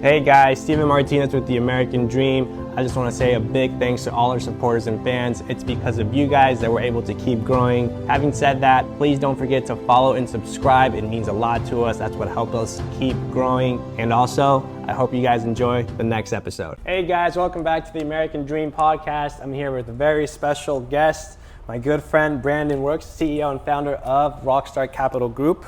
Hey guys, Steven Martinez with The American Dream. I just want to say a big thanks to all our supporters and fans. It's because of you guys that we're able to keep growing. Having said that, please don't forget to follow and subscribe. It means a lot to us. That's what helps us keep growing. And also, I hope you guys enjoy the next episode. Hey guys, welcome back to The American Dream podcast. I'm here with a very special guest, my good friend Brandon Rooks, CEO and founder of Rockstar Capital Group.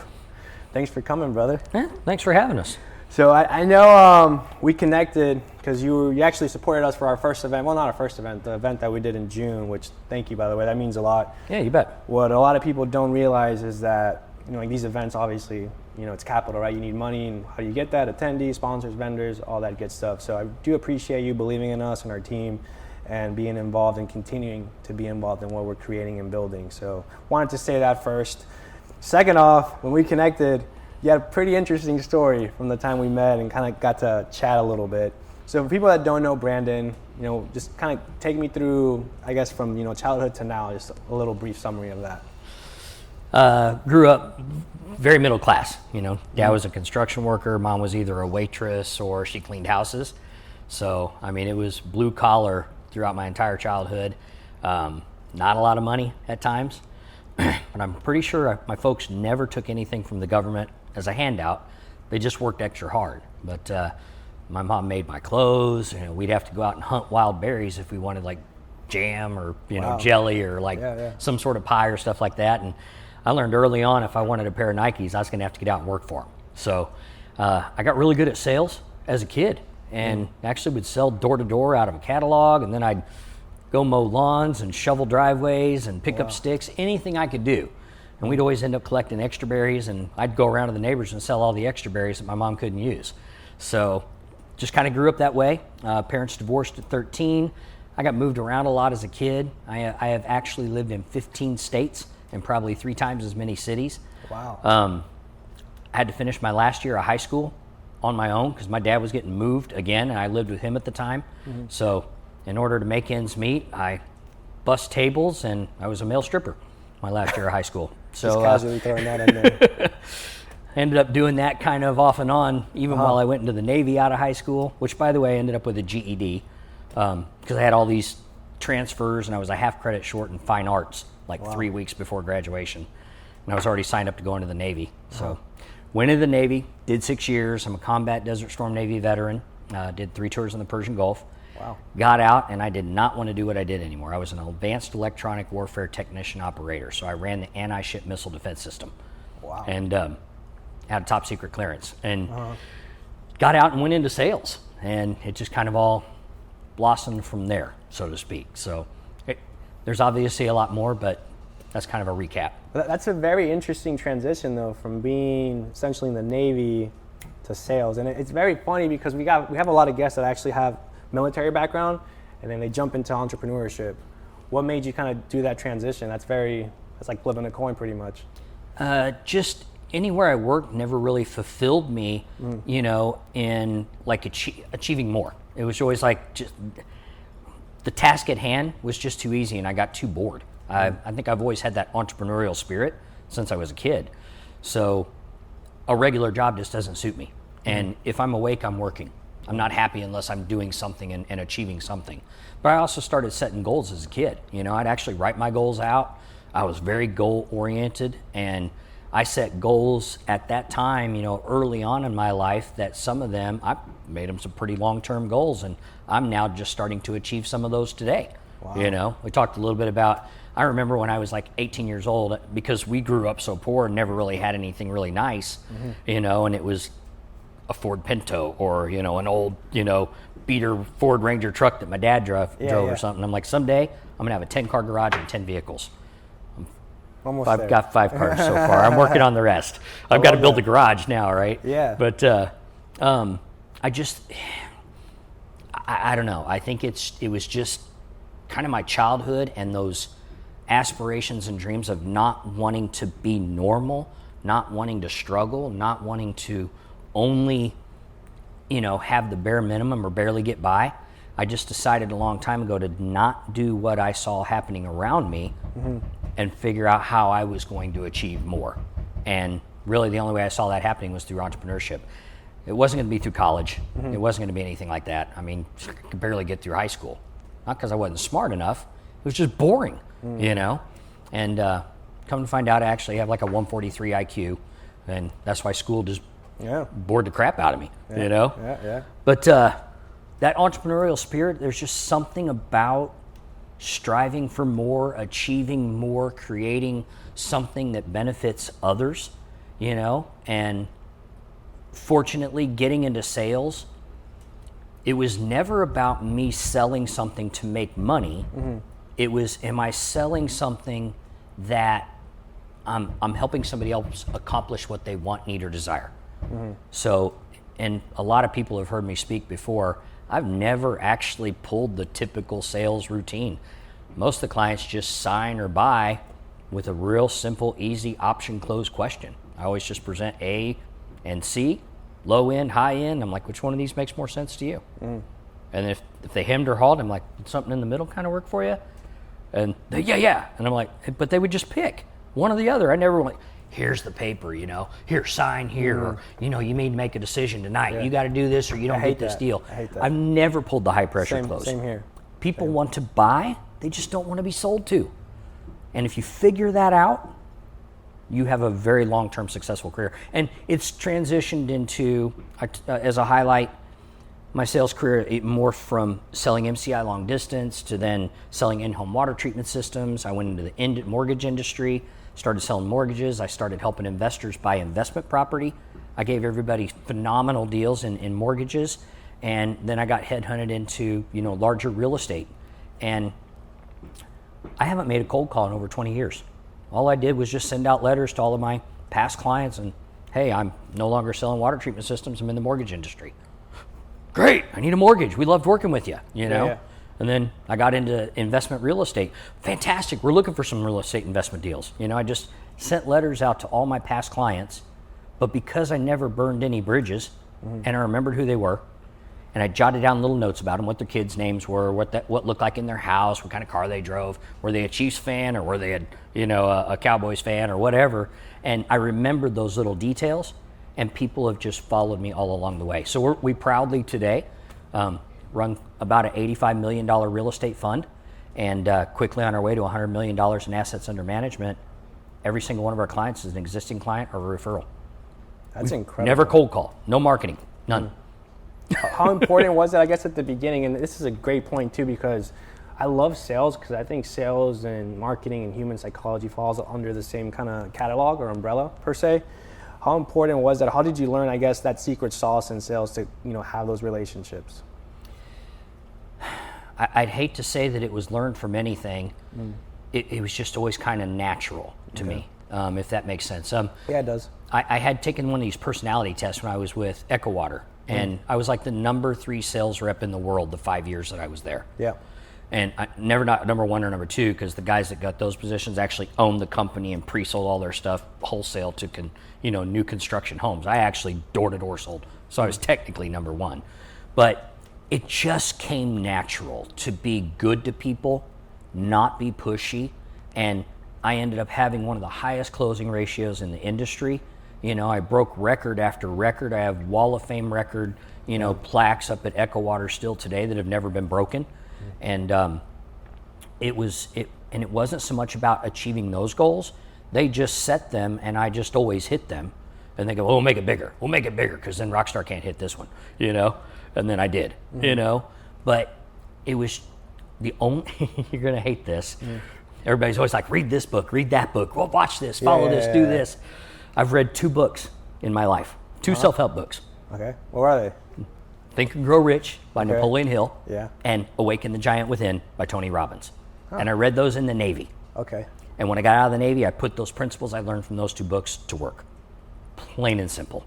Thanks for coming, brother. Yeah, thanks for having us. So I know we connected because you actually supported us for our first event. Well, not our first event, the event that we did in June, which thank you, by the way. That means a lot. Yeah, you bet. What a lot of people don't realize is that, like these events, obviously, it's capital, right? You need money, and how do you get that? Attendees, sponsors, vendors, all that good stuff. So I do appreciate you believing in us and our team and being involved and continuing to be involved in what we're creating and building. So wanted to say that first. Second off, when we connected, you had a pretty interesting story from the time we met and kind of got to chat a little bit. So for people that don't know Brandon, just kind of take me through, I guess, from childhood to now, just a little brief summary of that. Grew up very middle class. Dad was a construction worker. Mom was either a waitress or she cleaned houses. So, it was blue collar throughout my entire childhood. Not a lot of money at times, but I'm pretty sure my folks never took anything from the government as a handout. They just worked extra hard. But my mom made my clothes. We'd have to go out and hunt wild berries if we wanted like jam or Wow. jelly or some sort of pie or stuff like that. And I learned early on if I wanted a pair of Nikes, I was gonna have to get out and work for them. So I got really good at sales as a kid and actually would sell door to door out of a catalog, and then I'd go mow lawns and shovel driveways and pick up sticks, anything I could do. And we'd always end up collecting extra berries, and I'd go around to the neighbors and sell all the extra berries that my mom couldn't use. So just kind of grew up that way. Parents divorced at 13. I got moved around a lot as a kid. I have actually lived in 15 states and probably 3 times as many cities. Wow. I had to finish my last year of high school on my own because my dad was getting moved again, and I lived with him at the time. Mm-hmm. So in order to make ends meet, I bust tables, and I was a male stripper my last year of high school. So just casually throwing that in there. Ended up doing that kind of off and on, even while I went into the Navy out of high school, which, by the way, I ended up with a GED because I had all these transfers, and I was a half credit short in fine arts, 3 weeks before graduation. And I was already signed up to go into the Navy. So went into the Navy, did 6 years. I'm a combat Desert Storm Navy veteran, did 3 tours in the Persian Gulf. Wow. Got out, and I did not want to do what I did anymore. I was an advanced electronic warfare technician operator, so I ran the anti-ship missile defense system. Wow. And had a top secret clearance, and got out and went into sales, and it just kind of all blossomed from there, so to speak. So there's obviously a lot more, but that's kind of a recap. That's a very interesting transition, though, from being essentially in the Navy to sales. And it's very funny because we have a lot of guests that actually have military background, and then they jump into entrepreneurship. What made you kind of do that transition? That's like flipping a coin pretty much. Just anywhere I worked never really fulfilled me, in like achieving more. It was always like just the task at hand was just too easy, and I got too bored. I think I've always had that entrepreneurial spirit since I was a kid. So a regular job just doesn't suit me. And if I'm awake, I'm working. I'm not happy unless I'm doing something and achieving something. But I also started setting goals as a kid. I'd actually write my goals out. I was very goal oriented, and I set goals at that time, early on in my life, that some of them, I made them some pretty long-term goals, and I'm now just starting to achieve some of those today. Wow. We talked a little bit about, I remember when I was like 18 years old, because we grew up so poor and never really had anything really nice, and it was a Ford Pinto or, an old, beater Ford Ranger truck that my dad drove or something. I'm like, someday I'm gonna have a 10-car garage and 10 vehicles. I've got 5 cars so far. I'm working on the rest. I've got to build a garage now, right? Yeah. But I don't know. I think it was just kind of my childhood and those aspirations and dreams of not wanting to be normal, not wanting to struggle, not wanting to only, have the bare minimum or barely get by. I just decided a long time ago to not do what I saw happening around me and figure out how I was going to achieve more. And really the only way I saw that happening was through entrepreneurship. It wasn't going to be through college. It wasn't going to be anything like that. I mean, I could barely get through high school. Not because I wasn't smart enough. It was just boring, you know? And come to find out, I actually have like a 143 IQ, and that's why school just bored the crap out of me, you know? But that entrepreneurial spirit, there's just something about striving for more, achieving more, creating something that benefits others, you know? And fortunately, getting into sales, it was never about me selling something to make money. It was, am I selling something that I'm helping somebody else accomplish what they want, need, or desire? So, and a lot of people have heard me speak before, I've never actually pulled the typical sales routine. Most of the clients just sign or buy with a real simple, easy option close question. I always just present A and C, low end, high end. I'm like, which one of these makes more sense to you? And if they hemmed or hawed, I'm like, did something in the middle kind of work for you? And they, yeah. And I'm like, but they would just pick one or the other. I never like, here's the paper, you know, here, sign here, or, you know, you need to make a decision tonight. You got to do this or you don't get this deal. I hate that. I've never pulled the high pressure close. Same here. People want to buy, they just don't want to be sold to. And if you figure that out, you have a very long-term successful career. And it's transitioned into, as a highlight, my sales career, it morphed from selling MCI long distance to then selling in-home water treatment systems. I went into the mortgage industry, started selling mortgages. I started helping investors buy investment property. I gave everybody phenomenal deals in mortgages. And then I got headhunted into, you know, larger real estate. And I haven't made a cold call in over 20 years. All I did was just send out letters to all of my past clients and, hey, I'm no longer selling water treatment systems. I'm in the mortgage industry. Great, I need a mortgage. We loved working with you, you know? Yeah. And then I got into investment real estate. Fantastic, we're looking for some real estate investment deals. You know, I just sent letters out to all my past clients, but because I never burned any bridges and I remembered who they were, and I jotted down little notes about them, what their kids' names were, what looked like in their house, what kind of car they drove, were they a Chiefs fan or were they a Cowboys fan or whatever. And I remembered those little details, and people have just followed me all along the way. So we proudly today run about an $85 million real estate fund, and quickly on our way to $100 million in assets under management. Every single one of our clients is an existing client or a referral. That's incredible. Never cold call, no marketing, none. How important was it, I guess, at the beginning? And this is a great point, too, because I love sales because I think sales and marketing and human psychology falls under the same kind of catalog or umbrella, per se. How important was that? How did you learn, I guess, that secret sauce in sales to, you know, have those relationships? I'd hate to say that it was learned from anything. It was just always kind of natural to me, if that makes sense. Yeah, it does. I had taken one of these personality tests when I was with EcoWater. And I was like the number 3 sales rep in the world the 5 years that I was there. Yeah. And I never not number 1 or number 2 because the guys that got those positions actually owned the company and pre-sold all their stuff wholesale to new construction homes. I actually door-to-door sold, so I was technically number 1. But it just came natural to be good to people, not be pushy, and I ended up having one of the highest closing ratios in the industry. You know, I broke record after record. I have Wall of Fame record, plaques up at EcoWater still today that have never been broken. And it wasn't so much about achieving those goals. They just set them, and I just always hit them. And they go, we'll make it bigger, because then Rockstar can't hit this one, And then I did, But it was the only, you're going to hate this. Everybody's always like, read this book, read that book, well, watch this, follow this, do this. I've read 2 books in my life, 2 self-help books. Okay, what are they? Think and Grow Rich by Napoleon Hill, yeah, and Awaken the Giant Within by Tony Robbins. And I read those in the Navy. Okay. And when I got out of the Navy, I put those principles I learned from those 2 books to work. Plain and simple.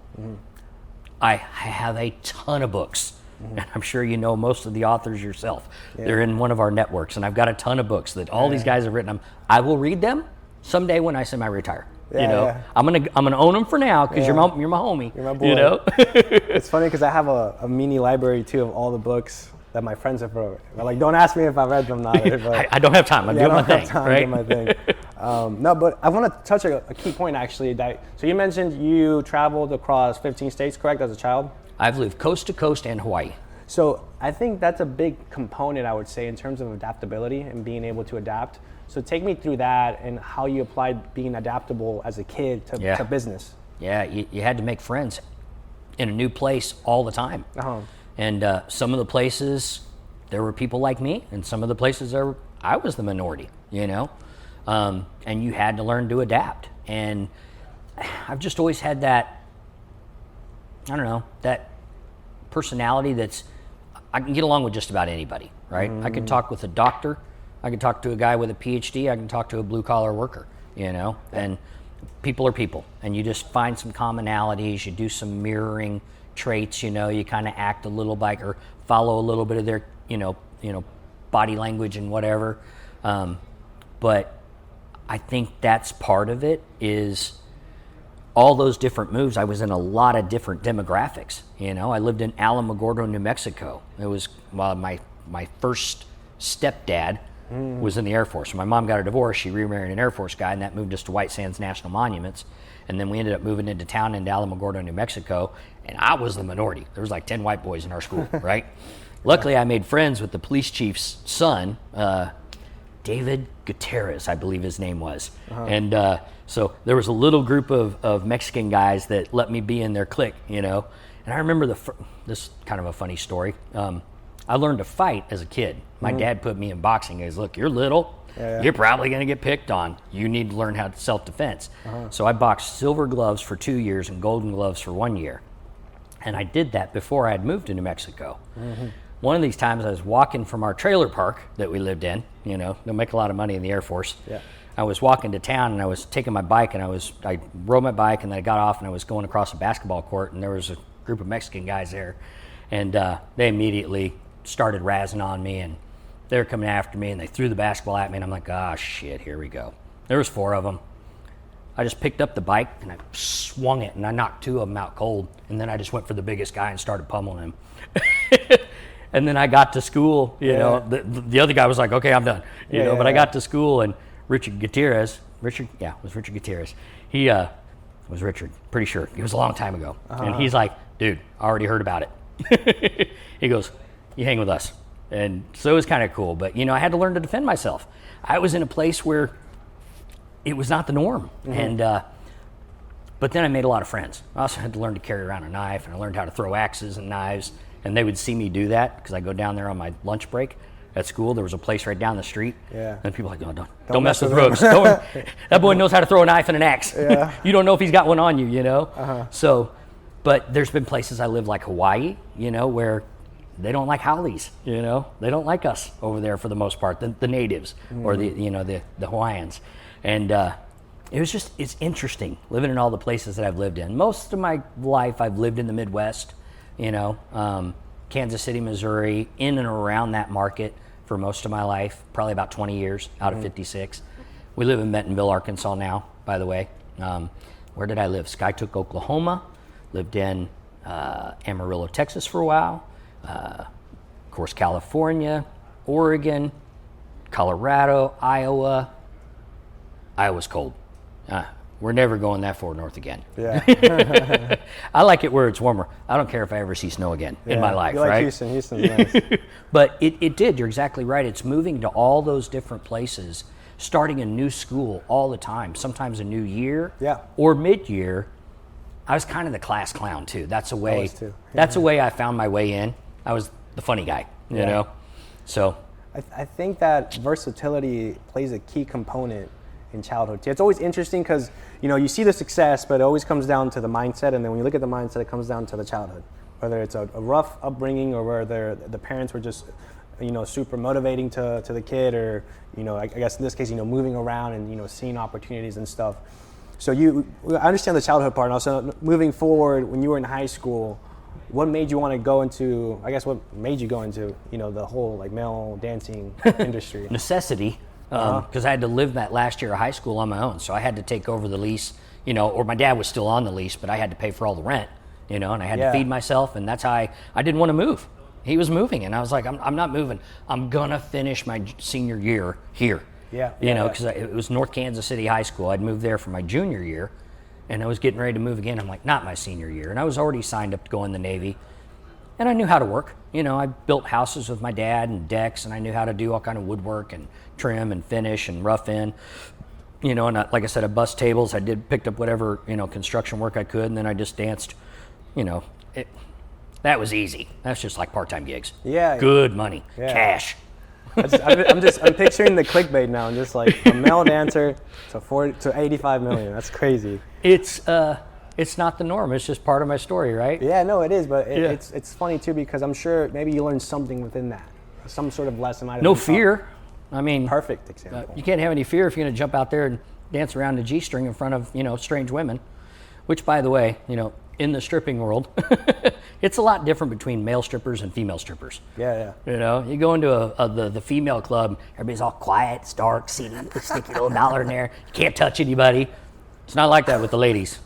I have a ton of books, and I'm sure you know most of the authors yourself. Yeah. They're in one of our networks, and I've got a ton of books that all these guys have written. I will read them someday when I semi-retire. Yeah. I'm gonna own them for now because you're my homie. You're my boy. It's funny because I have a mini library too of all the books that my friends have wrote. They're like, don't ask me if I read them now. I don't have time. I'm doing my thing. Doing my thing. No, but I want to touch a key point actually. So you mentioned you traveled across 15 states, correct, as a child? I've lived coast to coast and Hawaii. So I think that's a big component, I would say, in terms of adaptability and being able to adapt. So take me through that and how you applied being adaptable as a kid to business. Yeah, you had to make friends in a new place all the time. And some of the places, there were people like me, and some of the places I was the minority, and you had to learn to adapt. And I've just always had that, that personality I can get along with just about anybody, right? I can talk with a doctor, I can talk to a guy with a PhD, I can talk to a blue-collar worker, and people are people, and you just find some commonalities, you do some mirroring traits, you kind of act a little like or follow a little bit of their, body language and whatever. But I think that's part of it is all those different moves. I was in a lot of different demographics. I lived in Alamogordo, New Mexico. It was my first stepdad was in the Air Force. When my mom got a divorce, she remarried an Air Force guy, and that moved us to White Sands National Monuments. And then we ended up moving into town into Alamogordo, New Mexico, and I was the minority. There was like 10 white boys in our school, right? Luckily, I made friends with the police chief's son, David Gutierrez, I believe his name was. And so there was a little group of Mexican guys that let me be in their clique, And I remember this is kind of a funny story. I learned to fight as a kid. My dad put me in boxing. He goes, look, you're little. You're probably going to get picked on. You need to learn how to self-defense. So I boxed silver gloves for 2 years and golden gloves for 1 year. And I did that before I had moved to New Mexico. One of these times I was walking from our trailer park that we lived in, don't make a lot of money in the Air Force. I was walking to town and I was taking my bike and I rode my bike and then I got off and I was going across a basketball court and there was a group of Mexican guys there. And they immediately started razzing on me and they were coming after me and they threw the basketball at me and I'm like, ah, shit, here we go. There was 4 of them. I just picked up the bike and I swung it and I knocked 2 of them out cold. And then I just went for the biggest guy and started pummeling him. And then I got to school, the other guy was like, okay, I'm done, but I got to school and Richard Gutierrez, he was Richard, pretty sure. It was a long time ago. And he's like, dude, I already heard about it. He goes, you hang with us. And so it was kind of cool, but I had to learn to defend myself. I was in a place where it was not the norm. And but then I made a lot of friends. I also had to learn to carry around a knife, and I learned how to throw axes and knives. And they would see me do that because I go down there on my lunch break at school. There was a place right down the street. And people were like, oh, don't mess with Rooks. That boy knows how to throw a knife and an axe. You don't know if he's got one on you, So, but there's been places I live like Hawaii, where they don't like haoles, They don't like us over there for the most part, the natives or the Hawaiians. And it's interesting living in all the places that I've lived in. Most of my life I've lived in the Midwest, Kansas City, Missouri, in and around that market for most of my life, probably about 20 years out of 56. We live in Bentonville, Arkansas now, by the way. Where did I live? Skytook, Oklahoma. Lived in Amarillo, Texas for a while. Of course, California, Oregon, Colorado, Iowa. Iowa's cold. We're never going that far north again. I like it where it's warmer. I don't care if I ever see snow again in my life, you like right? Houston's nice. But it did. You're exactly right. It's moving to all those different places, starting a new school all the time, sometimes a new year or mid-year. I was kind of the class clown too. That's a way. That's a way I found my way in. I was the funny guy, you know. So I think that versatility plays a key component in childhood. It's always interesting because you see the success, but it always comes down to the mindset. And then when you look at the mindset, it comes down to the childhood, whether it's a rough upbringing or whether the parents were just super motivating to the kid, or I guess in this case moving around and seeing opportunities and stuff. So I understand the childhood part. And also moving forward, when you were in high school, what made you want to go into, what made you go into, the whole like male dancing industry? Necessity, because I had to live that last year of high school on my own. So I had to take over the lease, or my dad was still on the lease, but I had to pay for all the rent, and I had to feed myself, and that's how I didn't want to move. He was moving, and I was like, I'm not moving. I'm going to finish my senior year here. Because it was North Kansas City High School. I'd moved there for my junior year, and I was getting ready to move again. I'm like, not my senior year. And I was already signed up to go in the Navy. And I knew how to work. You know, I built houses with my dad and decks, and I knew how to do all kind of woodwork and trim and finish and rough in. You know, and like I said, I bust tables. I picked up whatever, you know, construction work I could, and then I just danced. You know, that was easy. That's just like part-time gigs. Yeah. Good money, cash. I'm picturing the clickbait now. I'm just like, from male dancer to 85 million. That's crazy. It's not the norm. It's just part of my story, right? Yeah, no, it is. But it's funny too, because I'm sure maybe you learned something within that, some sort of lesson. No fear. I mean, perfect example. You can't have any fear if you're going to jump out there and dance around the G-string in front of, you know, strange women. Which, by the way, you know, in the stripping world, it's a lot different between male strippers and female strippers. Yeah. You know, you go into the female club, everybody's all quiet, it's dark, seedy, sticky little dollar in there. You can't touch anybody. It's not like that with the ladies.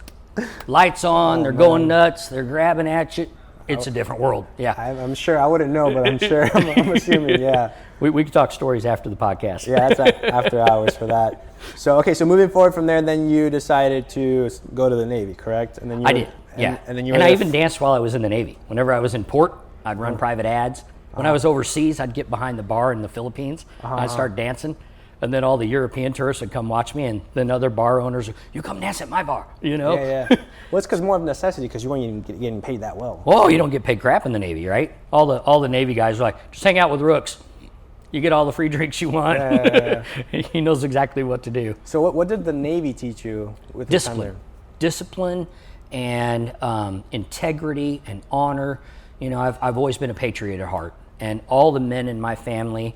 Lights on, they're going nuts, they're grabbing at you. It's a different world. Yeah. I'm sure. I wouldn't know, but I'm sure. I'm assuming, yeah. We can talk stories after the podcast. Yeah, that's after hours for that. So moving forward from there, then you decided to go to the Navy, correct? And then I did, yeah. And then I even danced while I was in the Navy. Whenever I was in port, I'd run private ads. When I was overseas, I'd get behind the bar in the Philippines. I'd start dancing. And then all the European tourists would come watch me, and then other bar owners would, you come dance at my bar, you know? Yeah. Well, it's because more of necessity, because you weren't even getting paid that well. Oh, you don't get paid crap in the Navy, right? All the Navy guys are like, just hang out with Rooks. You get all the free drinks you want. Yeah. He knows exactly what to do. So what did the Navy teach you with discipline? Discipline and integrity and honor. You know, I've always been a patriot at heart, and all the men in my family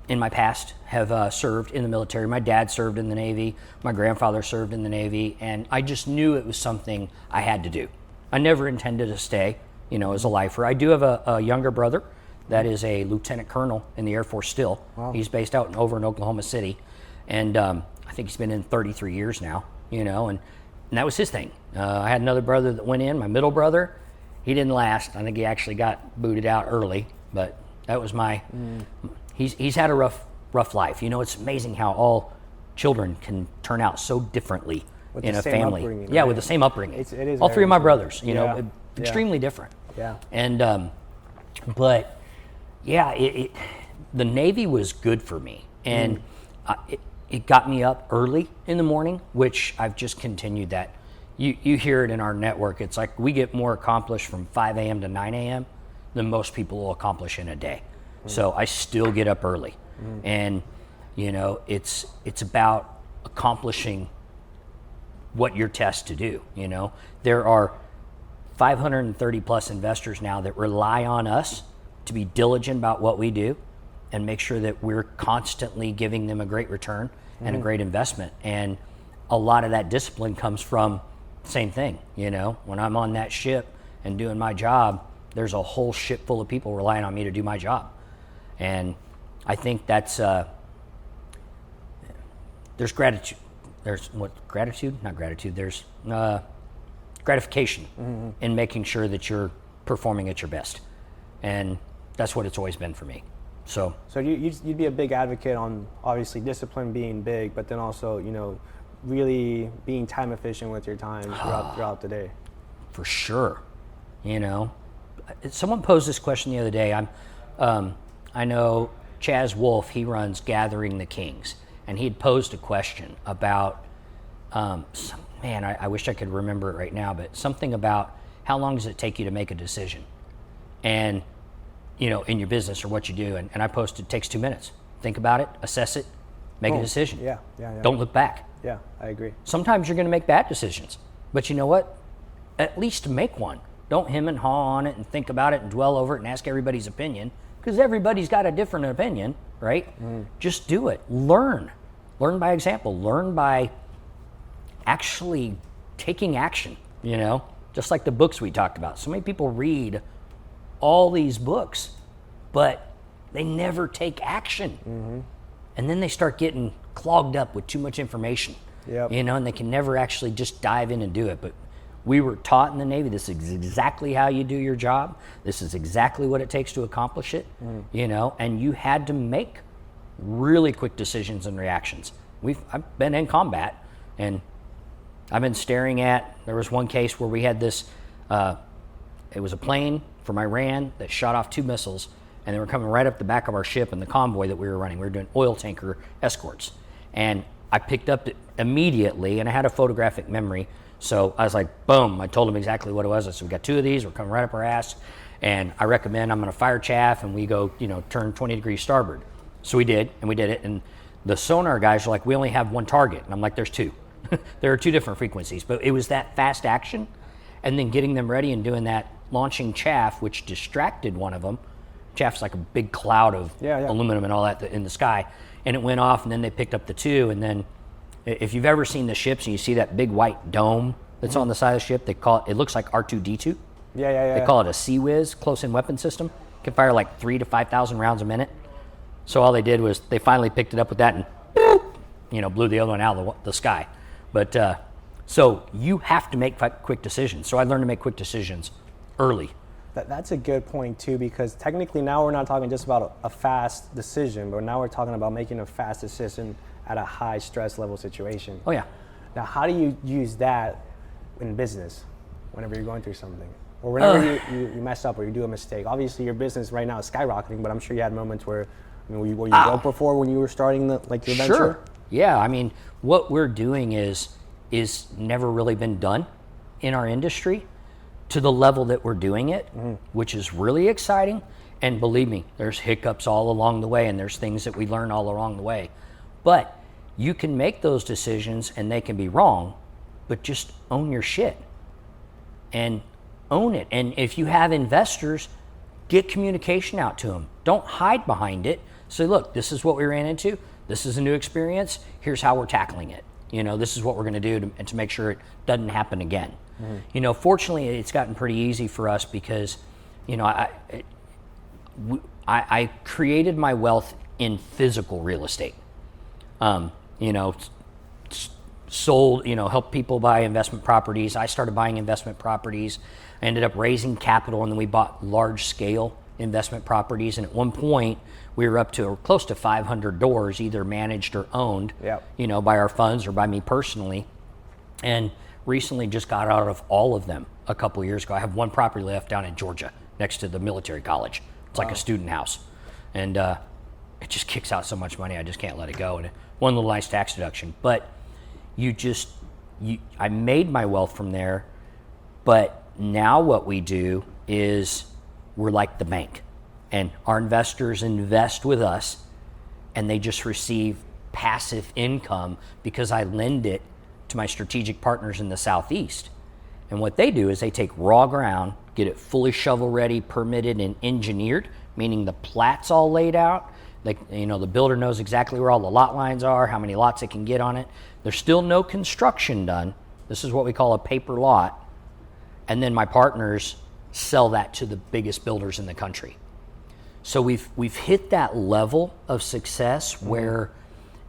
in my past have served in the military. My dad served in the Navy. My grandfather served in the Navy, and I just knew it was something I had to do. I never intended to stay, you know, as a lifer. I do have a younger brother that is a lieutenant colonel in the Air Force still. Wow. He's based over in Oklahoma City, and I think he's been in 33 years now, you know, and that was his thing. I had another brother that went in, my middle brother. He didn't last. I think he actually got booted out early, but that was he's had a rough life. You know, it's amazing how all children can turn out so differently in a family. Yeah, right? With the same upbringing. It is all three of my brothers, you know, extremely different. Yeah. And but yeah, the Navy was good for me, and it got me up early in the morning, which I've just continued that. You hear it in our network. It's like we get more accomplished from 5 a.m. to 9 a.m. than most people will accomplish in a day. So I still get up early, and you know, it's about accomplishing what you're tasked to do. You know, there are 530 plus investors now that rely on us to be diligent about what we do and make sure that we're constantly giving them a great return and a great investment. And a lot of that discipline comes from the same thing. You know, when I'm on that ship and doing my job, there's a whole ship full of people relying on me to do my job. And I think that's, there's gratitude. There's not gratitude. There's gratification in making sure that you're performing at your best. And that's what it's always been for me. So you'd be a big advocate on obviously discipline being big, but then also, you know, really being time efficient with your time throughout the day. For sure. You know, someone posed this question the other day. I know Chaz Wolf, he runs Gathering the Kings, and he had posed a question about, I wish I could remember it right now, but something about how long does it take you to make a decision? And, you know, in your business or what you do. And I posted, it takes 2 minutes. Think about it, assess it, make a decision. Yeah. Don't look back. Yeah, I agree. Sometimes you're going to make bad decisions, but you know what? At least make one. Don't hem and haw on it and think about it and dwell over it and ask everybody's opinion, because everybody's got a different opinion, right? Just do it. Learn by example. Learn by actually taking action, you know, just like the books we talked about. So many people read all these books, but they never take action. And then they start getting clogged up with too much information, you know, and they can never actually just dive in and do it. But we were taught in the Navy, this is exactly how you do your job. This is exactly what it takes to accomplish it, you know, and you had to make really quick decisions and reactions. I've been in combat, and I've been staring at, there was one case where we had this, it was a plane from Iran that shot off 2 missiles, and they were coming right up the back of our ship in the convoy that we were running. We were doing oil tanker escorts. And I picked up immediately, and I had a photographic memory. So I was like, boom, I told them exactly what it was. I said, we got 2 of these, we're coming right up our ass. And I recommend I'm gonna fire chaff, and we go, turn 20 degrees starboard. So we did, and we did it. And the sonar guys are like, we only have 1 target. And I'm like, there's 2. There are 2 different frequencies. But it was that fast action, and then getting them ready and doing that, launching chaff, which distracted one of them. Chaff's like a big cloud of aluminum and all that in the sky. And it went off, and then they picked up the 2. And then if you've ever seen the ships and you see that big white dome that's on the side of the ship, it looks like R2-D2. They call it a Sea-Whiz, close-in weapon system. It can fire like 3,000 to 5,000 rounds a minute. So all they did was they finally picked it up with that and boop, blew the other one out of the sky. But so you have to make quick decisions. So I learned to make quick decisions early. That's a good point too, because technically now we're not talking just about a fast decision, but now we're talking about making a fast decision at a high stress level situation. Oh yeah. Now, how do you use that in business whenever you're going through something? Or whenever you mess up or you do a mistake? Obviously your business right now is skyrocketing, but I'm sure you had moments where, were you broke before when you were starting your venture? Sure. Yeah, I mean, what we're doing is never really been done in our industry to the level that we're doing it, which is really exciting. And believe me, there's hiccups all along the way, and there's things that we learn all along the way. But you can make those decisions and they can be wrong, but just own your shit and own it. And if you have investors, get communication out to them. Don't hide behind it. Say, look, this is what we ran into. This is a new experience. Here's how we're tackling it. This is what we're going to do to make sure it doesn't happen again. Fortunately, it's gotten pretty easy for us because, I created my wealth in physical real estate. Sold, helped people buy investment properties. I started buying investment properties. I ended up raising capital, and then we bought large scale investment properties. And at one point, we were up to close to 500 doors, either managed or owned, by our funds or by me personally. And recently just got out of all of them a couple of years ago. I have 1 property left down in Georgia next to the military college. It's like a student house. And it just kicks out so much money, I just can't let it go. And one little nice tax deduction. But I made my wealth from there. But now what we do is we're like the bank. And our investors invest with us, and they just receive passive income because I lend it to my strategic partners in the Southeast. And what they do is they take raw ground, get it fully shovel ready, permitted, and engineered, meaning the plat's all laid out. The builder knows exactly where all the lot lines are, how many lots it can get on it. There's still no construction done. This is what we call a paper lot. And then my partners sell that to the biggest builders in the country. So we've hit that level of success where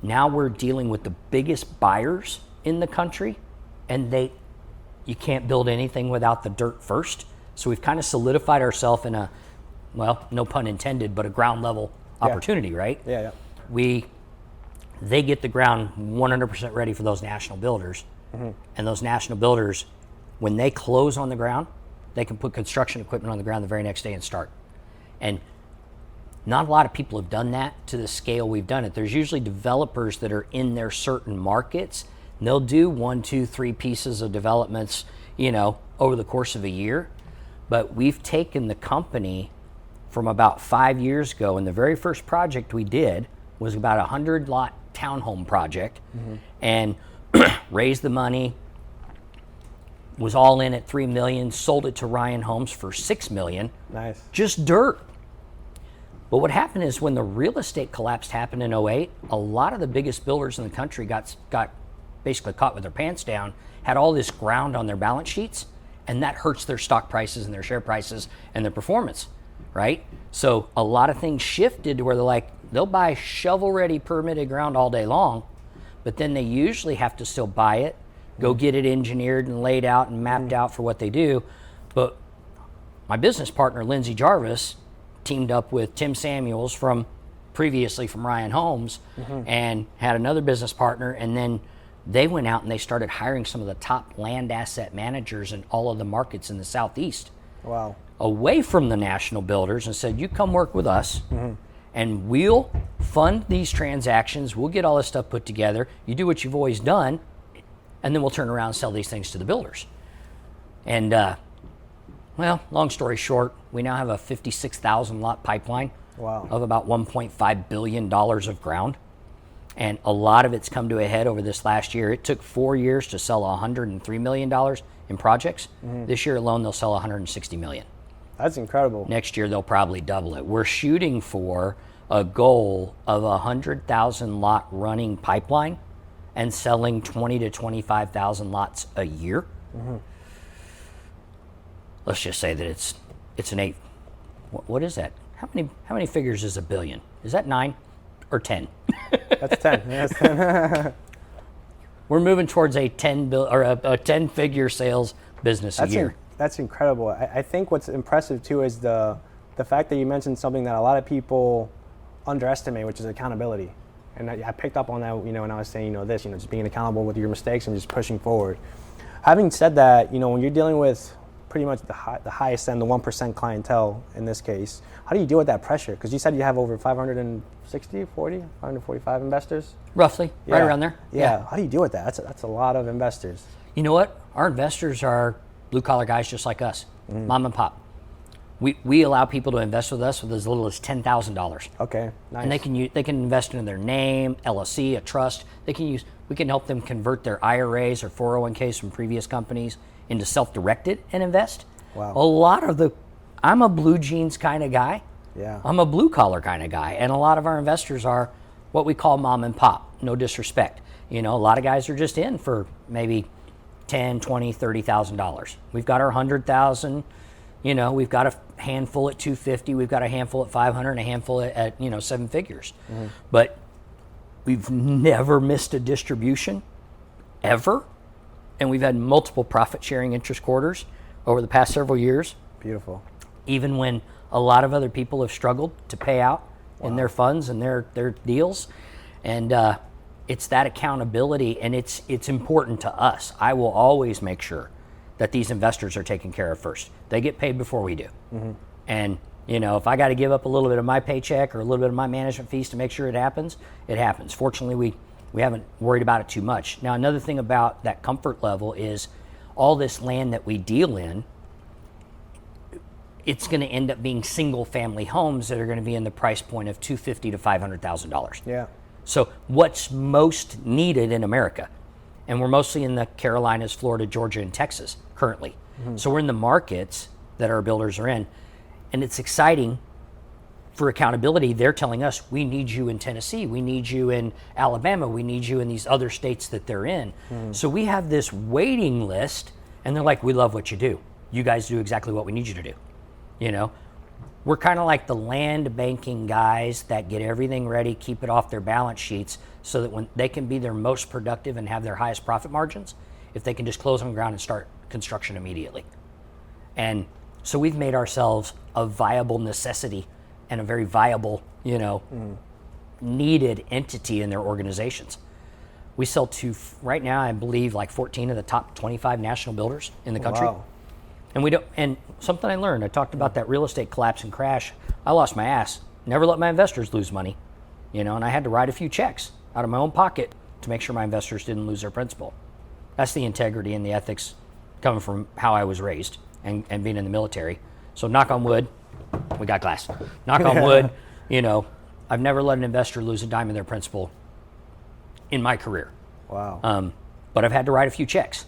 now we're dealing with the biggest buyers in the country, and you can't build anything without the dirt first. So we've kind of solidified ourselves in a, well, no pun intended, but a ground level opportunity, right? Yeah. They get the ground 100% ready for those national builders. And those national builders, when they close on the ground, they can put construction equipment on the ground the very next day and start. And not a lot of people have done that to the scale we've done it. There's usually developers that are in their certain markets. And they'll do 1, 2, 3 pieces of developments, over the course of a year. But we've taken the company from about 5 years ago, and the very first project we did was about a 100-lot townhome project, and raised the money, was all in at $3 million, sold it to Ryan Homes for $6 million. Nice. Just dirt. But what happened is when the real estate collapse happened in 2008, a lot of the biggest builders in the country got basically caught with their pants down, had all this ground on their balance sheets, and that hurts their stock prices and their share prices and their performance, right? So a lot of things shifted to where they'll buy shovel-ready permitted ground all day long, but then they usually have to still buy it, go get it engineered and laid out and mapped out for what they do. But my business partner, Lindsay Jarvis, teamed up with Tim Samuels previously from Ryan Homes, and had another business partner, and then they went out and they started hiring some of the top land asset managers in all of the markets in the Southeast. Wow. Away from the national builders and said, you come work with us and we'll fund these transactions. We'll get all this stuff put together. You do what you've always done, and then we'll turn around and sell these things to the builders. And, well, long story short, we now have a 56,000 lot pipeline of about $1.5 billion of ground. And a lot of it's come to a head over this last year. It took 4 years to sell $103 million in projects. This year alone, they'll sell $160 million. That's incredible. Next year, they'll probably double it. We're shooting for a goal of a 100,000 lot running pipeline and selling 20 to 25,000 lots a year. Let's just say that it's an 8. What is that? How many figures is a billion? Is that 9 or 10? That's 10. Yeah, that's 10. We're moving towards a 10-figure sales business a year. That's incredible. I think what's impressive too is the fact that you mentioned something that a lot of people underestimate, which is accountability. And I picked up on that, when I was saying, this, just being accountable with your mistakes and just pushing forward. Having said that, when you're dealing with pretty much the highest end, the 1% clientele in this case, how do you deal with that pressure? Because you said you have over 545 investors? Roughly, right around there. Yeah. How do you deal with that? That's a lot of investors. You know what? Our investors are blue-collar guys just like us, mom and pop. We allow people to invest with us with as little as $10,000. Okay, nice. And they can invest in their name, LLC, a trust. We can help them convert their IRAs or 401ks from previous companies into self-directed and invest. Wow. I'm a blue jeans kind of guy. Yeah. I'm a blue-collar kind of guy. And a lot of our investors are what we call mom and pop, no disrespect. A lot of guys are just in for maybe $10,000, $20,000, $30,000. We've got our 100,000. We've got a handful at 250. We've got a handful at 500, and a handful at 7 figures. But we've never missed a distribution, ever, and we've had multiple profit-sharing interest quarters over the past several years. Beautiful. Even when a lot of other people have struggled to pay out in their funds and their deals, and it's that accountability, and it's important to us. I will always make sure that these investors are taken care of first. They get paid before we do. And, if I got to give up a little bit of my paycheck or a little bit of my management fees to make sure it happens, it happens. Fortunately, we haven't worried about it too much. Now, another thing about that comfort level is all this land that we deal in, it's going to end up being single-family homes that are going to be in the price point of $250,000 to $500,000. Yeah. So what's most needed in America? And we're mostly in the Carolinas, Florida, Georgia, and Texas currently. So we're in the markets that our builders are in. And it's exciting for accountability. They're telling us, we need you in Tennessee. We need you in Alabama. We need you in these other states that they're in. So we have this waiting list, and they're like, we love what you do. You guys do exactly what we need you to do. We're kind of like the land banking guys that get everything ready, keep it off their balance sheets so that when they can be their most productive and have their highest profit margins, if they can just close on the ground and start construction immediately. And so we've made ourselves a viable necessity and a very viable, needed entity in their organizations. We sell to, right now, I believe, like 14 of the top 25 national builders in the country. Wow. And something I learned, I talked about that real estate collapse and crash. I lost my ass. Never let my investors lose money, and I had to write a few checks out of my own pocket to make sure my investors didn't lose their principal. That's the integrity and the ethics coming from how I was raised and being in the military. So knock on wood, we got glass. Knock on wood, I've never let an investor lose a dime of their principal in my career. Wow. But I've had to write a few checks,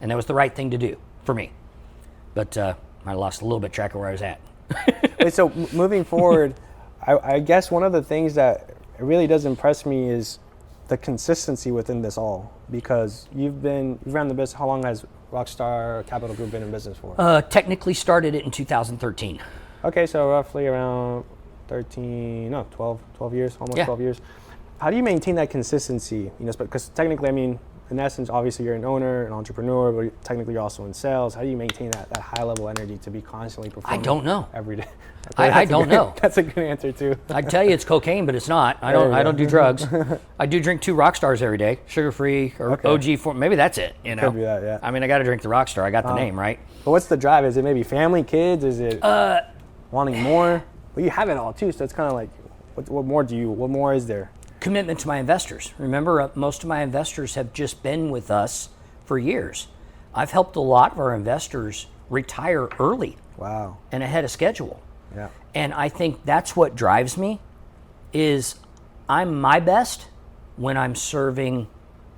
and that was the right thing to do for me. But I lost a little bit track of where I was at. So moving forward, I guess one of the things that really does impress me is the consistency within this all, because you ran the business. How long has Rockstar Capital Group been in business for? Technically started it in 2013. Okay, so roughly around 12 years, almost 12 years. How do you maintain that consistency? Because technically, in essence, obviously you're an owner, an entrepreneur, but technically you're also in sales. How do you maintain that high level energy to be constantly performing? I don't know. Every day. I don't know. That's a good answer too. I tell you, it's cocaine, but it's not. I don't do drugs. I do drink 2 Rockstars every day, sugar-free or OG form. Maybe that's it. You know, could be that, yeah. I mean, I got to drink the Rockstar. I got the name right. But what's the drive? Is it maybe family, kids? Is it wanting more? Well, you have it all too, so it's kind of like, what more is there? Commitment to my investors. Remember, most of my investors have just been with us for years. I've helped a lot of our investors retire early. Wow. And ahead of schedule. Yeah. And I think that's what drives me, is I'm my best when I'm serving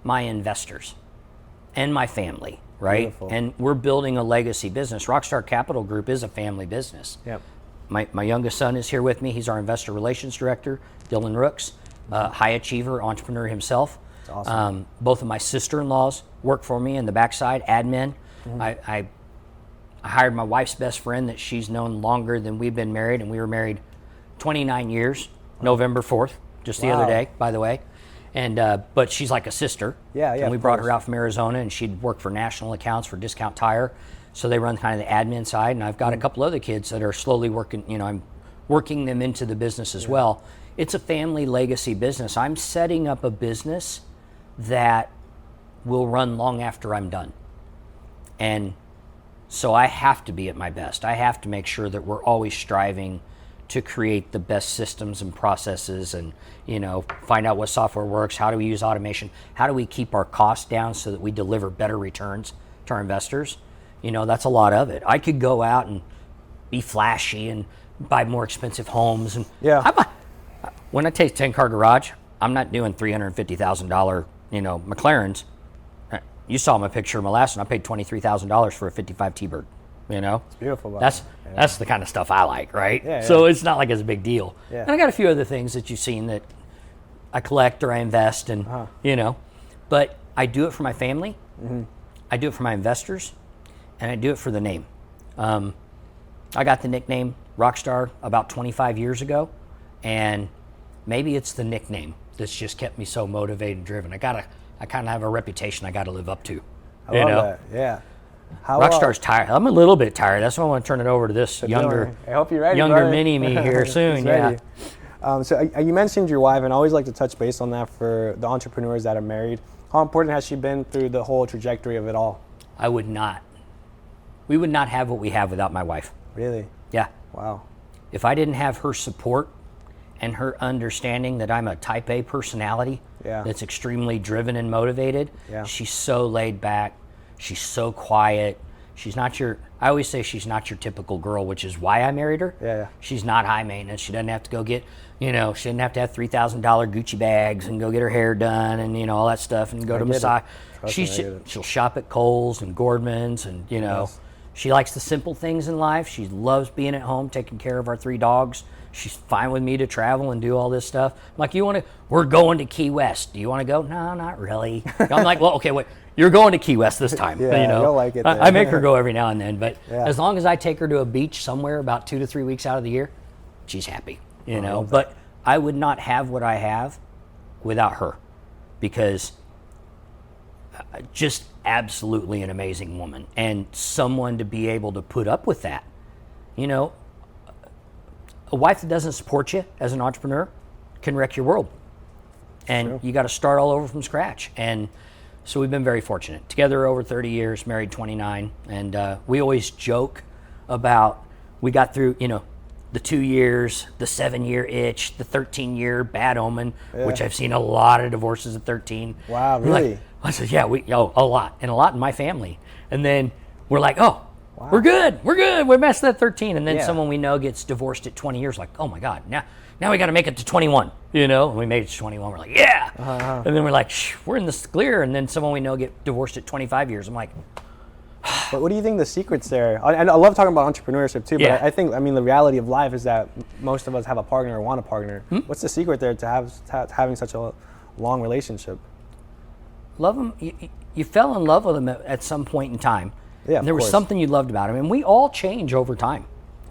my investors and my family, right? Beautiful. And we're building a legacy business. Rockstar Capital Group is a family business. Yep. My youngest son is here with me. He's our investor relations director, Dylan Rooks, high achiever, entrepreneur himself. That's awesome. Both of my sister-in-laws work for me in the backside, admin. I hired my wife's best friend that she's known longer than we've been married, and we were married 29 years, November 4th, just the other day, by the way. And but she's like a sister. Yeah. And we brought her out from Arizona, and she'd worked for national accounts for Discount Tire. So they run kind of the admin side, and I've got a couple other kids that are slowly working, I'm working them into the business as well. It's a family legacy business. I'm setting up a business that will run long after I'm done. And so I have to be at my best. I have to make sure that we're always striving to create the best systems and processes and, find out what software works. How do we use automation? How do we keep our costs down so that we deliver better returns to our investors? That's a lot of it. I could go out and be flashy and buy more expensive homes. And when I take 10-car garage, I'm not doing $350,000, McLarens. You saw my picture of my last one. I paid $23,000 for a 55 T-Bird. It's beautiful. That's the kind of stuff I like, right? Yeah, so it's not like it's a big deal. Yeah. And I got a few other things that you've seen that I collect or I invest in, But I do it for my family. I do it for my investors. And I do it for the name. I got the nickname Rockstar about 25 years ago. And maybe it's the nickname that's just kept me so motivated and driven. I kind of have a reputation I got to live up to. I love that. Yeah. Rockstar's tired. I'm a little bit tired. That's why I want to turn it over to this younger, I hope you're ready, younger mini me here soon. Yeah. So you mentioned your wife, and I always like to touch base on that for the entrepreneurs that are married. How important has she been through the whole trajectory of it all? We would not have what we have without my wife. Really? Yeah. Wow. If I didn't have her support and her understanding that I'm a type A personality that's extremely driven and motivated, she's so laid back, she's so quiet, I always say she's not your typical girl, which is why I married her. Yeah. She's not high maintenance. She doesn't have to go get, she doesn't have to have $3,000 Gucci bags and go get her hair done and, all that stuff and go to massage. She'll shop at Kohl's and Gordman's and, she likes the simple things in life. She loves being at home, taking care of our 3 dogs. She's fine with me to travel and do all this stuff. I'm like, we're going to Key West. Do you want to go? No, not really. I'm like, well, okay, wait, you're going to Key West this time. You'll like it there. I make her go every now and then, but as long as I take her to a beach somewhere about 2 to 3 weeks out of the year, she's happy, But I would not have what I have without her, because just absolutely an amazing woman and someone to be able to put up with that. A wife that doesn't support you as an entrepreneur can wreck your world. And you got to start all over from scratch. And so we've been very fortunate. Together over 30 years, married 29. And we always joke about, we got through, the 2 years, the 7-year itch, the 13-year bad omen, which I've seen a lot of divorces at 13. Wow, really? I said, yeah, a lot. And a lot in my family. And then we're like, oh, wow. We're good. We messed that 13. And then someone we know gets divorced at 20 years, like, oh my God, now we got to make it to 21, And we made it to 21. We're like, yeah. And then we're like, we're in the clear. And then someone we know get divorced at 25 years. I'm like, but what do you think the secret's there? I love talking about entrepreneurship too, but I think, the reality of life is that most of us have a partner or want a partner. What's the secret there to having such a long relationship? Love them. You fell in love with them at some point in time. Yeah, and there was something you loved about him. And we all change over time.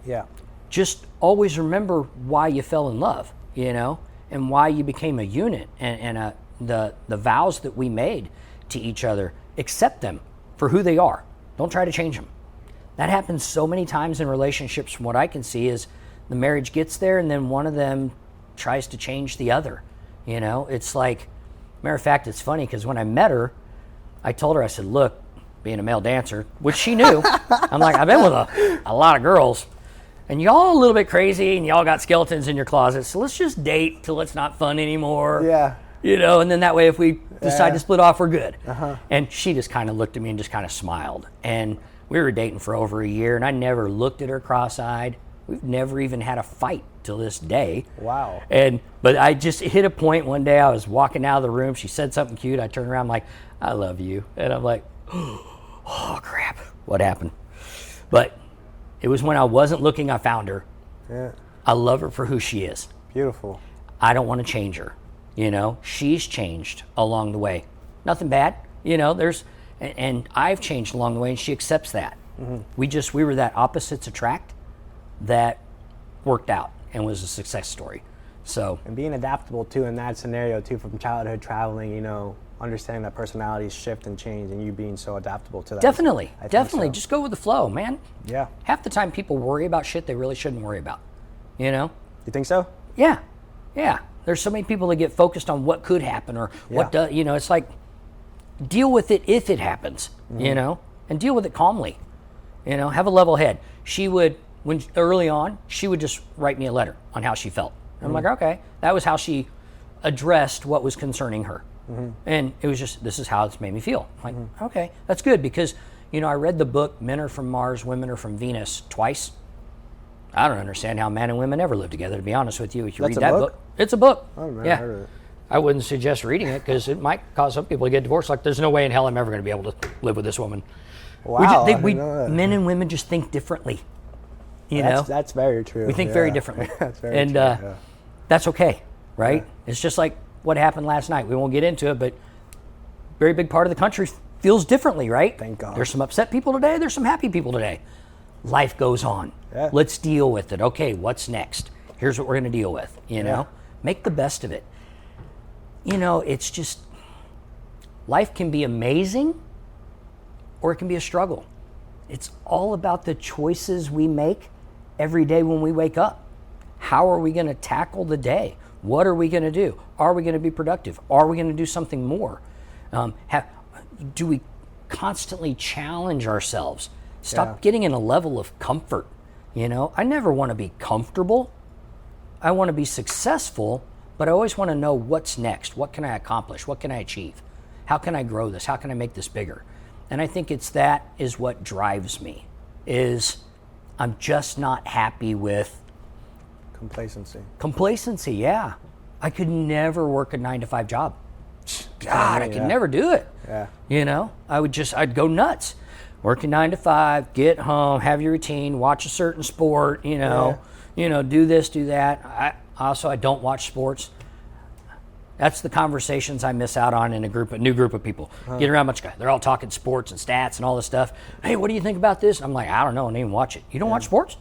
Yeah. Just always remember why you fell in love, and why you became a unit and the vows that we made. to each other. Accept them for who they are. Don't try to change them. That happens so many times in relationships. From what I can see is the marriage gets there and then one of them tries to change the other. You know, it's like, matter of fact, it's funny because when I met her, I told her, I said, look, being a male dancer, which she knew, I'm like, I've been with a lot of girls, and y'all a little bit crazy, and y'all got skeletons in your closet, so let's just date till it's not fun anymore. Yeah. You know, and then that way if we decide to split off, we're good. And she just kind of looked at me and just kind of smiled. And we were dating for over a year, and I never looked at her cross-eyed. We've never even had a fight till this day. Wow. But I just hit a point one day, I was walking out of the room, she said something cute, I turned around, I'm like, I love you. And I'm like, oh crap, what happened? But it was when I wasn't looking, I found her. Yeah. I love her for who she is. Beautiful. I don't want to change her. You know, she's changed along the way. Nothing bad. You know, and I've changed along the way, and she accepts that. We were that opposites attract that worked out and was a success story. So, and being adaptable too in that scenario too, from childhood traveling, you know, understanding that personalities shift and change, and you being so adaptable to that. Definitely. So. Just go with the flow, man. Yeah. Half the time people worry about shit they really shouldn't worry about. You know? You think so? Yeah. There's so many people that get focused on what could happen or what does, you know, it's like, deal with it if it happens, you know, and deal with it calmly. You know, have a level head. She would, early on, she would just write me a letter on how she felt. And I'm like, okay. That was how she addressed what was concerning her. And it was just, this is how it's made me feel. I'm like, okay, that's good, because, you know, I read the book, Men Are From Mars, Women Are From Venus, twice. I don't understand how men and women ever live together, to be honest with you. If you read that book, it's a book. Oh, man, yeah. I heard of it. I wouldn't suggest reading it because it might cause some people to get divorced. Like, there's no way in hell I'm ever going to be able to live with this woman. Wow. Men and women just think differently. You know? That's very true. We think very differently. That's very true. That's okay, right? It's just like what happened last night. We won't get into it, but very big part of the country feels differently, right? Thank God. There's some upset people today. There's some happy people today. Life goes on. Yeah. Let's deal with it. Okay, what's next? Here's what we're going to deal with, you know? Make the best of it. You know, it's just, life can be amazing or it can be a struggle. It's all about the choices we make every day when we wake up. How are we going to tackle the day? What are we going to do? Are we going to be productive? Are we going to do something more? Do we constantly challenge ourselves? Stop getting in a level of comfort. You know, I never want to be comfortable. I want to be successful, but I always want to know what's next. What can I accomplish? What can I achieve? How can I grow this? How can I make this bigger? And I think that is what drives me, is I'm just not happy with complacency. Yeah. I could never work a 9-to-5 job. God, I could never do it. Yeah. You know, I'd go nuts. Working 9 to 5, get home, have your routine, watch a certain sport, you know, do this, do that. I don't watch sports. That's the conversations I miss out on in a new group of people. Get around a bunch of guys. They're all talking sports and stats and all this stuff. Hey, what do you think about this? I'm like, I don't know, I didn't even watch it. You don't watch sports?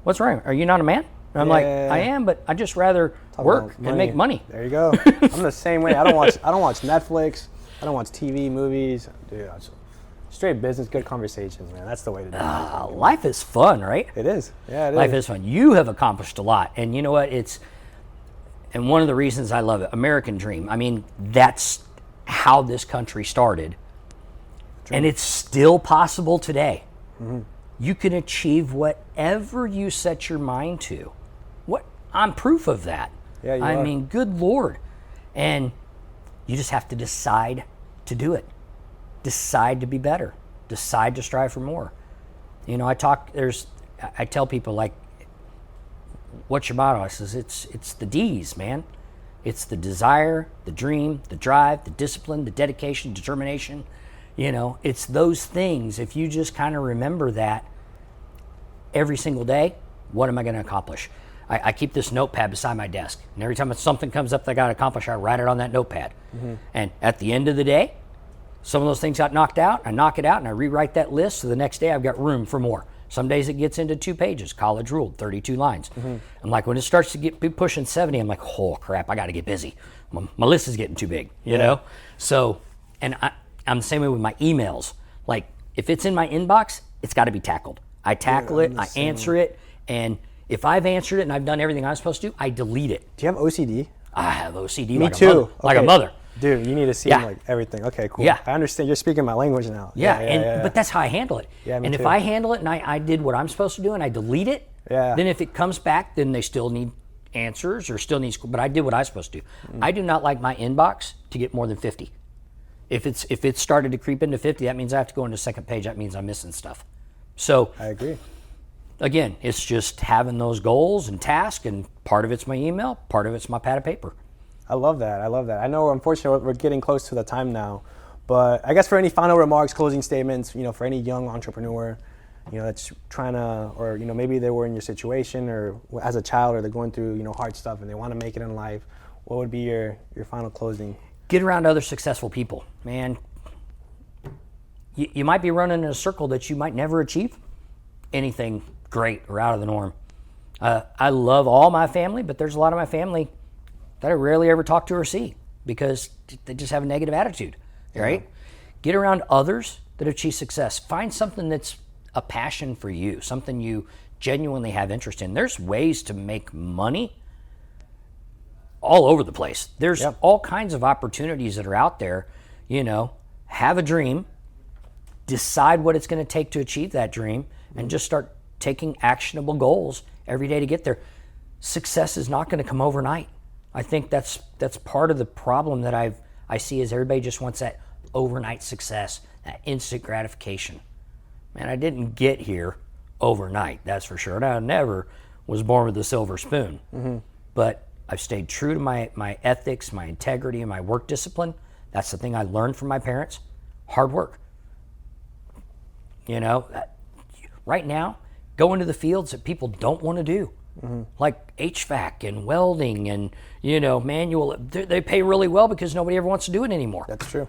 What's wrong? Are you not a man? And I'm like, I am, but I just rather work and make money. There you go. I'm the same way. I don't watch Netflix. I don't watch TV, movies. Dude, straight business, good conversations, man. That's the way to do it. Life is fun, right? It is. Yeah, it is. Life is fun. You have accomplished a lot. And you know what? And one of the reasons I love it, American Dream. I mean, that's how this country started. And it's still possible today. You can achieve whatever you set your mind to. I'm proof of that. Yeah, you I are. mean, good Lord. And you just have to decide to do it. Decide to be better. Decide to strive for more. You know, I tell people, like, what's your motto? I says, it's the D's, man. It's the desire, the dream, the drive, the discipline, the dedication, determination. You know, it's those things. If you just kind of remember that every single day, what am I going to accomplish? I keep this notepad beside my desk. And every time something comes up that I got to accomplish, I write it on that notepad. And at the end of the day, some of those things got knocked out. I knock it out and I rewrite that list. So the next day I've got room for more. Some days it gets into 2 pages. College ruled, 32 lines. I'm like, when it starts to be pushing 70, I'm like, oh crap, I got to get busy. My list is getting too big, you know? So, And I'm the same way with my emails. Like, if it's in my inbox, it's got to be tackled. I tackle it, I answer it, and if I've answered it and I've done everything I'm supposed to do, I delete it. Do you have OCD? I have OCD. Me like too. A mother, like a mother. Dude, you need to see like everything. Okay, cool. Yeah. I understand. You're speaking my language now. But that's how I handle it. Yeah, me and too. if I handle it and I did what I'm supposed to do and I delete it, then if it comes back, then they still need answers or still needs. But I did what I was supposed to do. I do not like my inbox to get more than 50. If it's started to creep into 50, that means I have to go into the second page. That means I'm missing stuff. So I agree. Again, it's just having those goals and tasks, and part of it's my email, part of it's my pad of paper. I love that. I know, unfortunately, we're getting close to the time now, but I guess for any final remarks, closing statements, for any young entrepreneur, that's trying to, or, maybe they were in your situation or as a child, or they're going through, hard stuff and they want to make it in life, what would be your final closing? Get around other successful people, man. You might be running in a circle that you might never achieve anything great or out of the norm. I love all my family, but there's a lot of my family that I rarely ever talk to or see because they just have a negative attitude, right? Get around others that achieve success. Find something that's a passion for you, something you genuinely have interest in. There's ways to make money all over the place. There's all kinds of opportunities that are out there. Have a dream, decide what it's going to take to achieve that dream, and just start taking actionable goals every day to get there. Success is not going to come overnight. I think that's part of the problem that I see is everybody just wants that overnight success, that instant gratification. Man, I didn't get here overnight, that's for sure. And I never was born with a silver spoon. But I've stayed true to my ethics, my integrity, and my work discipline. That's the thing I learned from my parents. Hard work. Right now, go into the fields that people don't want to do. Like HVAC and welding and, manual. They pay really well because nobody ever wants to do it anymore. That's true.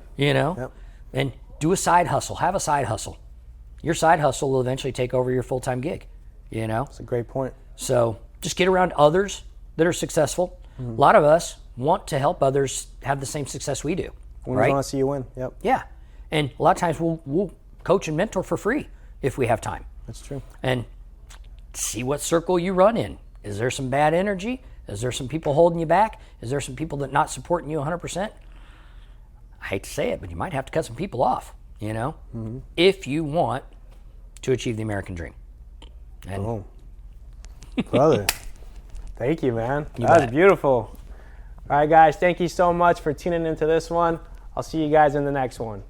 And do a side hustle. Have a side hustle. Your side hustle will eventually take over your full-time gig. That's a great point. So just get around others that are successful. A lot of us want to help others have the same success we do. We want to see you win. Yep. Yeah. And a lot of times we'll coach and mentor for free if we have time. That's true. And see what circle you run in. Is there some bad energy? Is there some people holding you back? Is there some people that not supporting you 100%? I hate to say it, but you might have to cut some people off, if you want to achieve the American dream. And brother, thank you, man. That was beautiful. All right, guys, thank you so much for tuning into this one. I'll see you guys in the next one.